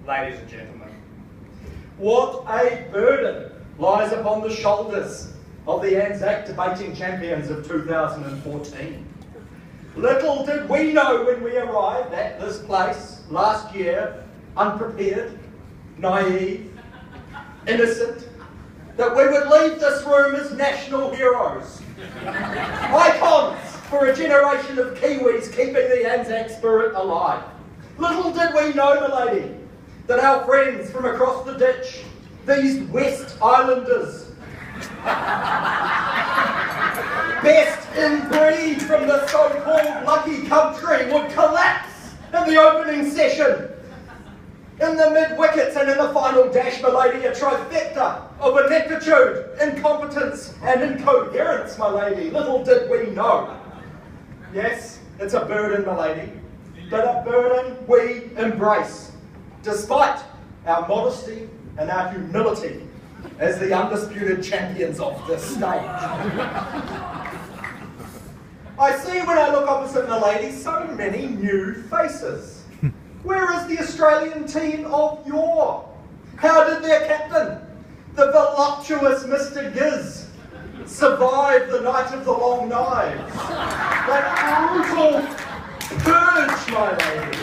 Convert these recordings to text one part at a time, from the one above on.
ladies and gentlemen. What a burden lies upon the shoulders of the ANZAC debating champions of 2014. Little did we know when we arrived at this place last year, unprepared, naive, innocent, that we would leave this room as national heroes, icons for a generation of Kiwis keeping the ANZAC spirit alive. Little did we know, milady, that our friends from across the ditch, these West Islanders, best in breed from the so-called lucky country, would collapse in the opening session. In the mid-wickets and in the final dash, milady, a trifecta of ineptitude, incompetence and incoherence, milady. Little did we know. Yes, it's a burden, milady, but a burden we embrace, despite our modesty and our humility as the undisputed champions of this stage. I see when I look opposite milady so many new faces. Where is the Australian team of yore? How did their captain, the voluptuous Mr. Giz, survive the night of the long knives? That brutal purge, my lady.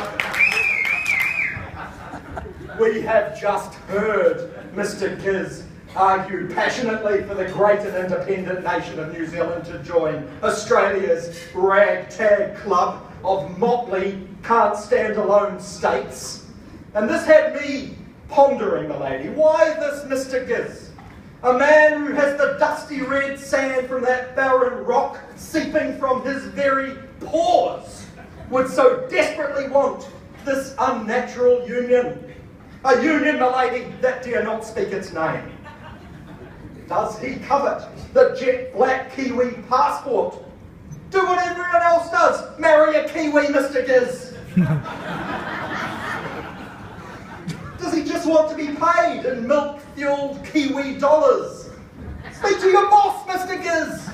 We have just heard Mr. Giz argue passionately for the great and independent nation of New Zealand to join Australia's ragtag club of motley, can't-stand-alone states. And this had me pondering, milady, why this Mr. Giz, a man who has the dusty red sand from that barren rock seeping from his very pores, would so desperately want this unnatural union. A union, milady, that dare not speak its name. Does he covet the jet black Kiwi passport? Do what everyone else does, marry a Kiwi, Mr. Giz. Does he just want to be paid in milk-fueled Kiwi dollars? Speak to your boss, Mr. Giz.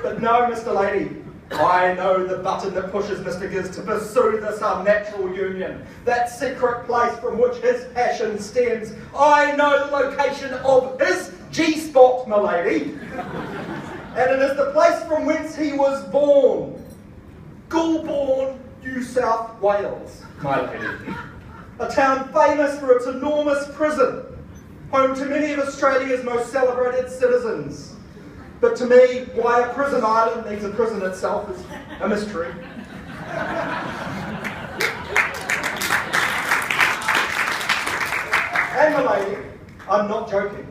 But no, Mr. Lady, I know the button that pushes Mr. Giz to pursue this unnatural union, that secret place from which his passion stems. I know the location of his G-spot, my lady, and it is the place from whence he was born. Goulburn, New South Wales, my lady. A town famous for its enormous prison, home to many of Australia's most celebrated citizens. But to me, why a prison island needs a prison itself is a mystery. And my lady, I'm not joking,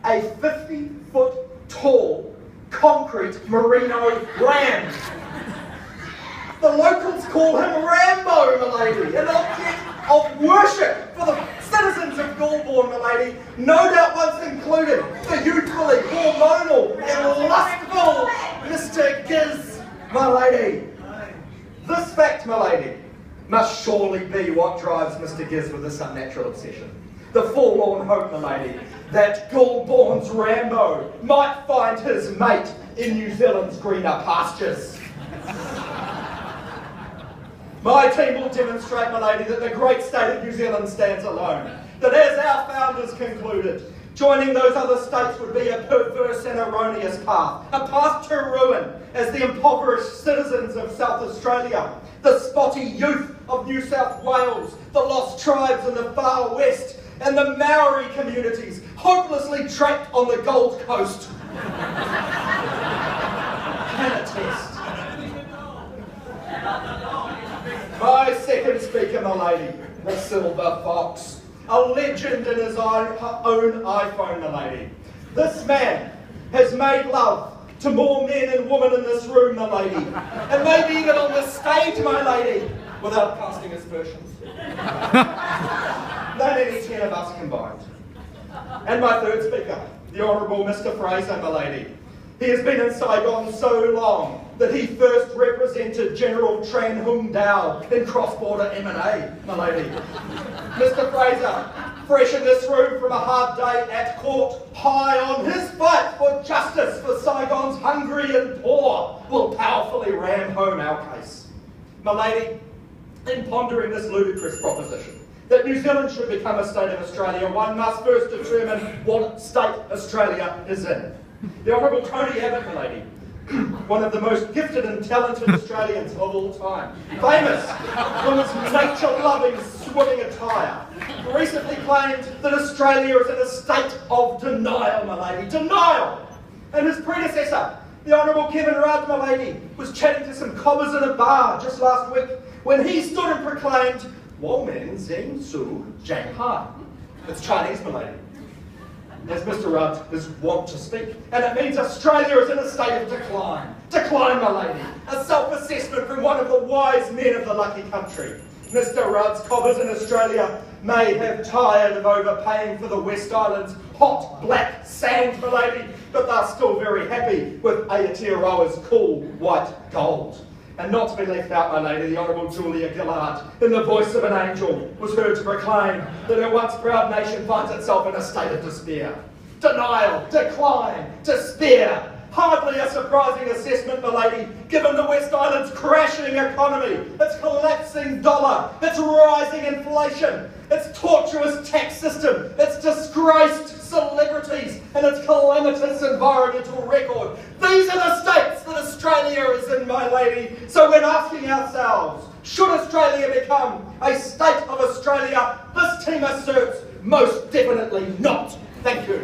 a 50-foot tall concrete merino ram. The locals call him Rambo, my lady, an object of worship for the citizens of Goulburn, my lady, no doubt once included the youthfully hormonal and lustful Mr. Giz, my lady. This fact, my lady, must surely be what drives Mr. Giz with this unnatural obsession. The forlorn hope, my lady, that Goulburn's Rambo might find his mate in New Zealand's greener pastures. My team will demonstrate, my lady, that the great state of New Zealand stands alone. That as our founders concluded, joining those other states would be a perverse and erroneous path. A path to ruin as the impoverished citizens of South Australia, the spotty youth of New South Wales, the lost tribes in the far west, and the Maori communities hopelessly trapped on the Gold Coast. Can attest. My second speaker, my lady, the Silver Fox, a legend in his own iPhone, my lady. This man has made love to more men and women in this room, my lady, and maybe even on the stage, my lady, without casting aspersions, than any 10 of us combined. And my third speaker, the Honourable Mr. Fraser, my lady. He has been in Saigon so long that he first represented General Tran Hung Dao in cross-border M&A, my lady. Mr. Fraser, fresh in this room from a hard day at court, high on his fight for justice for Saigon's hungry and poor, will powerfully ram home our case. My lady, In pondering this ludicrous proposition, that New Zealand should become a state of Australia, one must first determine what state Australia is in. The Honourable Tony Abbott, my lady, one of the most gifted and talented Australians of all time, famous for his nature-loving swimming attire, recently claimed that Australia is in a state of denial, my lady, denial! And his predecessor, the Honourable Kevin Rudd, my lady, was chatting to some cobbers in a bar just last week when he stood and proclaimed, Women Zeng Su Zhang Ha. It's Chinese, my lady, as Mr. Rudd is wont to speak. And it means Australia is in a state of decline. Decline, my lady. A self-assessment from one of the wise men of the lucky country. Mr. Rudd's cobbers in Australia may have tired of overpaying for the West Island's hot black sand, my lady, but they're still very happy with Aotearoa's cool white gold. And not to be left out, my lady, the Honourable Julia Gillard, in the voice of an angel, was heard to proclaim that her once proud nation finds itself in a state of despair. Denial, decline, despair. Hardly a surprising assessment, my lady, given the West Island's crashing economy, its collapsing dollar, its rising inflation, its tortuous tax system, its disgraced celebrities, and its calamitous environmental record. These are the states that Australia is in, my lady. So when asking ourselves, should Australia become a state of Australia, this team asserts most definitely not. Thank you.